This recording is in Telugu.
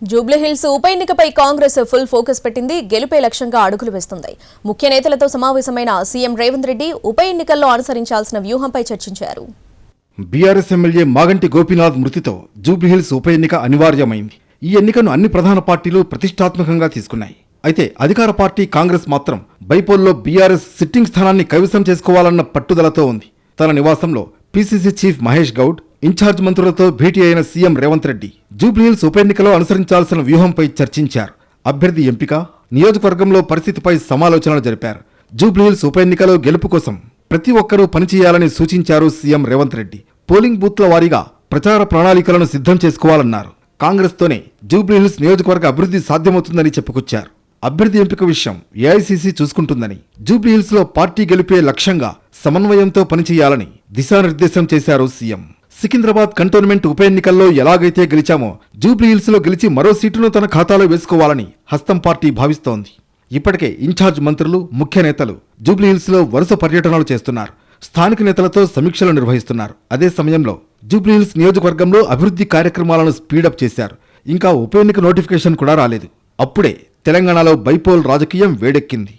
జూబ్లీహిల్స్ ఉప ఎన్నికపై కాంగ్రెస్ ఫుల్ ఫోకస్ పెట్టింది. గెలుపే లక్ష్యంగా అడుగులు వేస్తుంది. ముఖ్య నేతలతో సమావేశమైన సీఎం రేవంత్ రెడ్డి ఉప ఎన్నికల్లో అనుసరించాల్సిన వ్యూహంపై చర్చించారు. బీఆర్ఎస్ ఎమ్మెల్యే మాగంటి గోపీనాథ్ మృతితో జూబ్లీహిల్స్ ఉప ఎన్నిక అనివార్యమైంది. ఈ ఎన్నికను అన్ని ప్రధాన పార్టీలు ప్రతిష్టాత్మకంగా తీసుకున్నాయి. అయితే అధికార పార్టీ కాంగ్రెస్ మాత్రం బైపోల్లో బీఆర్ఎస్ సిట్టింగ్ స్థానాన్ని కైవసం చేసుకోవాలన్న పట్టుదలతో ఉంది. తన నివాసంలో PCC chief Mahesh Goud, in charge మంత్రులతో భేటీ అయిన సీఎం రేవంత్ రెడ్డి జూబ్లీహిల్స్ ఉప ఎన్నికలో అనుసరించాల్సిన వ్యూహంపై చర్చించారు. అభ్యర్థి ఎంపిక, నియోజకవర్గంలో పరిస్థితిపై సమాలోచనలు జరిపారు. జూబ్లీహిల్స్ ఉప ఎన్నికలో గెలుపు కోసం ప్రతి ఒక్కరూ పనిచేయాలని సూచించారు సీఎం రేవంత్ రెడ్డి. పోలింగ్ బూత్ల వారీగా ప్రచార ప్రణాళికలను సిద్ధం చేసుకోవాలన్నారు. కాంగ్రెస్తోనే జూబ్లీహిల్స్ నియోజకవర్గ అభివృద్ధి సాధ్యమవుతుందని చెప్పుకొచ్చారు. అభ్యర్థి ఎంపిక విషయం ఏఐసీసీ చూసుకుంటుందని, జూబ్లీహిల్స్ లో పార్టీ గెలిపే లక్ష్యంగా సమన్వయంతో పనిచేయాలని దిశానిర్దేశం చేశారు సీఎం. సికింద్రాబాద్ కంటోన్మెంట్ ఉప ఎన్నికల్లో ఎలాగైతే గెలిచామో జూబ్లీహిల్స్ లో గెలిచి మరో సీటును తన ఖాతాలో వేసుకోవాలని హస్తం పార్టీ భావిస్తోంది. ఇప్పటికే ఇన్ఛార్జ్ మంత్రులు, ముఖ్య నేతలు జూబ్లీహిల్స్ లో వరుస పర్యటనలు చేస్తున్నారు. స్థానిక నేతలతో సమీక్షలు నిర్వహిస్తున్నారు. అదే సమయంలో జూబ్లీహిల్స్ నియోజకవర్గంలో అభివృద్ధి కార్యక్రమాలను స్పీడప్ చేశారు. ఇంకా ఉప ఎన్నిక నోటిఫికేషన్ కూడా రాలేదు. అప్పుడే తెలంగాణలో బైపోల్ రాజకీయం వేడెక్కింది.